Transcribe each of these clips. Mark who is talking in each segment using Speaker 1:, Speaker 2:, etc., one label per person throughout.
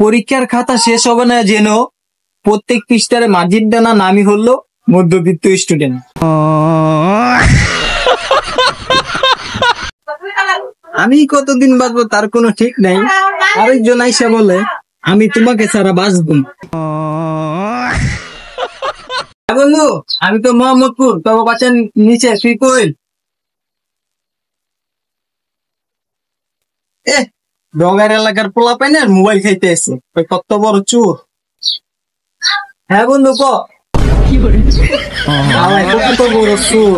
Speaker 1: পরীক্ষার খাতা শেষ হবে না যেন প্রত্যেক পৃষ্ঠারে মাঝির ডানা নামই হলো মধ্যবিত্ত স্টুডেন্ট। আমি কতদিন বাঁচবো তার কোনো ঠিক নাই। আরেকজন আইসা বলে আমি তোমাকে ছাড়া বাঁচবো না। বন্ধু আমি তো মোহাম্মদপুর, তবে বাচ্চার নিচে তুই কই? ডগার এলাকার পোলা পাই না মোবাইল খাইতে এসে কত বড় চোর। হ্যাঁ বন্ধু ক কত বড় চোর।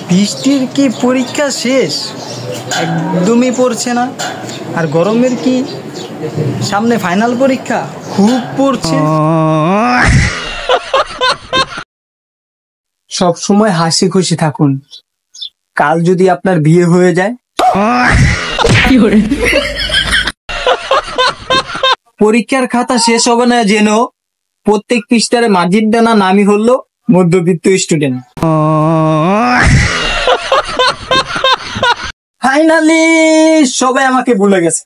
Speaker 1: বৃষ্টির কি পরীক্ষা শেষ একদমই পড়ছে না, আর গরমের কি সামনে ফাইনাল পরীক্ষা খুব পড়ছে। সব সময় হাসি খুশি থাকুন, কাল যদি আপনার বিয়ে হয়ে যায়। পরীক্ষার খাতা শেষ হবে না যেন প্রত্যেক পৃষ্ঠারে মাঝির ডানা নামই হলো মধ্যবিত্ত স্টুডেন্ট। ফাইনালি সবাই আমাকে ভুলে গেছে।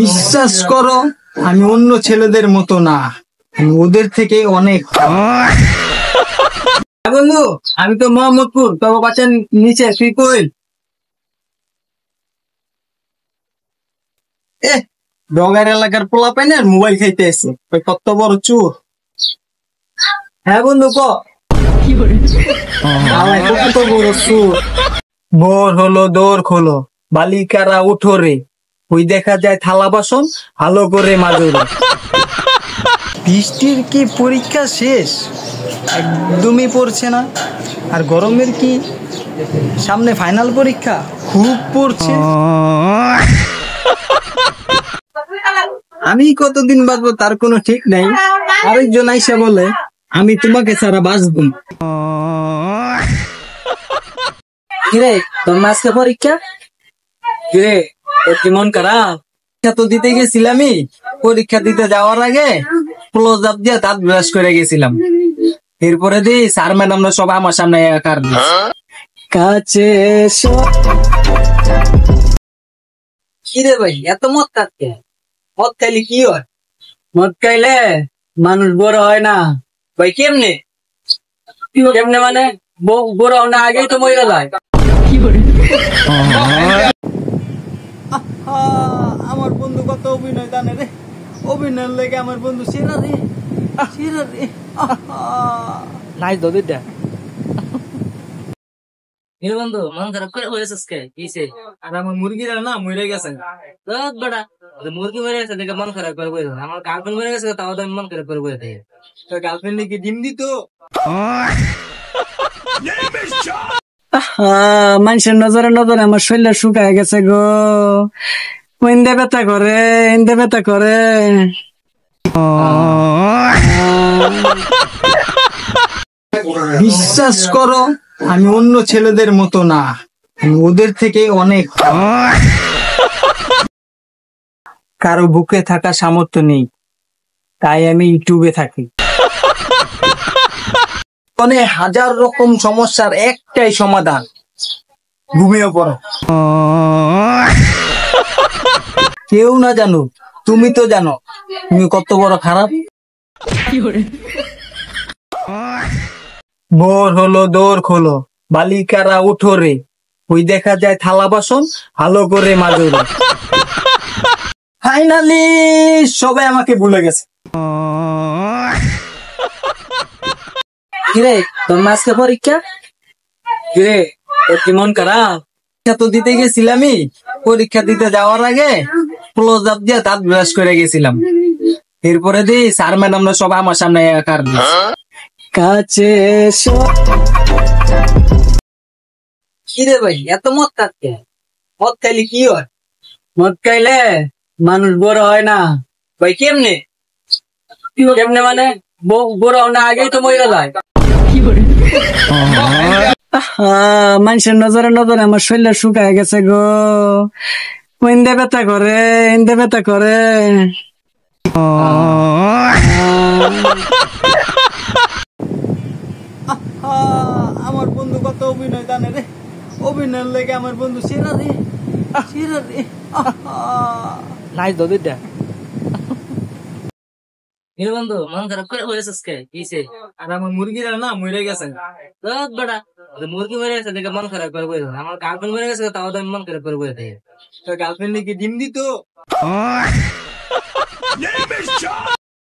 Speaker 1: বিশ্বাস করো আমি অন্য ছেলেদের মতো না, আমি ওদের থেকে অনেক। বন্ধু আমি তো মোহাম্মদপুর, তবে বাচ্চার নিচে তুই কই? ডগার এলাকার পোলা পাই না মোবাইল খাইতে এসে কত বড় চোর। হ্যাঁ বন্ধু ক কত বড় চোর। ভোর হলো দৌড় খোলো, বালিকারা উঠো রে, ওই দেখা যায় থালা বাসন ভালো করে মাজরে। বৃষ্টির কি পরীক্ষা শেষ একদমই পড়ছে না, আর গরমের কি সামনে ফাইনাল পরীক্ষা খুব পড়ছে। আমি কতদিন বাঁচবো তার কোনো ঠিক নাই। আরেকজন আইসা বলে আমি তোমাকে ছাড়া বাঁচবো না। কিরে তোর আজকে পরীক্ষা? কিরে তোর কি মন খারাপ? পরীক্ষা তো দিতে গেছিলামই, পরীক্ষা দিতে যাওয়ার আগে ক্লোজ আপ দিয়ে দাঁত ব্রাশ করে গেছিলাম। এরপরে দিই স্যার ম্যাডামরা সব আমার সামনে একার কাছে। কিরে ভাই এত মদ খাচ্ছে? মদ খাইলে কি হয়? মদ খাইলে মানুষ বড় হয় না ভাই। কেমনে কেমনে মানে বড় হওয়ার আগেই তো মরে যায়। আমার বন্ধু কত অভিনয় জানে রে, অভিনয়ের লেগে আমার বন্ধু সেরা রে, সেরা রে। নাইস দোদি দে বন্ধু, মন খারাপ করে হয়েছিস কে? কিসে? আর আমার মুরগিরা না মরে গেছে। বেটা মুরগি মরে গেছে দেখে মন খারাপ করে বসে। আমার গার্লফ্রেন্ড মরে গেছে, তাও তো আমি মন খারাপ করে বসে থাকি। তোর গার্লফ্রেন্ড কি ডিম দিত? মানুষের নজরে নজরে আমার শরীর শুকায় গেছে গো। ইন্দে ব্যথা করে, ইন্দে ব্যথা করে। বিশ্বাস করো আমি অন্য ছেলেদের মতো না, আমি ওদের থেকে অনেক। কারো বুকে থাকা সামর্থ্য নেই, তাই আমি ইউটিউবে থাকি। অনেক হাজার রকম সমস্যার একটাই সমাধান, ঘুমিয়ে পড়ো। কেউ না জানো, তুমি তো জানো তুমি কত বড় খারাপ। ভোর হলো দৌড় খোলো, বালিকারা উঠো রে, ওই দেখা যায় থালা বাসন ভালো করে মাজরে। ফাইনালি সবাই আমাকে ভুলে গেছে। কিরে তোর আজকে পরীক্ষা? কিরে তোর কি মন খারাপ? পরীক্ষা তো দিতে গেছিলামই, পরীক্ষা দিতে যাওয়ার আগে ক্লোজ আপ দিয়ে দাঁত ব্রাশ করে গেছিলাম। এরপরে দিই স্যার ম্যাডামরা সব আমার সামনে একার কাছে। কিরে ভাই এত মদ খাচ্ছে? মদ খাইলে কি হয়? মদ খাইলে মানুষ বড় হয় না ভাই। কেমনে কেমনে মানে বড় হওয়ার আগেই তো মরে যায়। মানুষের নজরে নজরে আমার শরীর শুকায় গেছে গো। ইন্দে ব্যথা করে, ইন্দে ব্যথা করে। আমার বন্ধু কত অভিনয় জানে রে, অভিনয়ের লেগে আমার বন্ধু সেরা রে,
Speaker 2: নাই তো দুইটা
Speaker 1: হিরো বন্ধু মন খারাপ করে বলেছিস কে কিসে আর আমার মুরগিরা না মরে গেছে দত বড়া মুরগি মরে গেছে দেখে মন খারাপ করে বলে আমার গার্লফ্রেন্ড মরে গেছে তাও তো আমি মন খারাপ করে বলে থাকি তো গার্লফ্রেন্ড কি ডিম দিত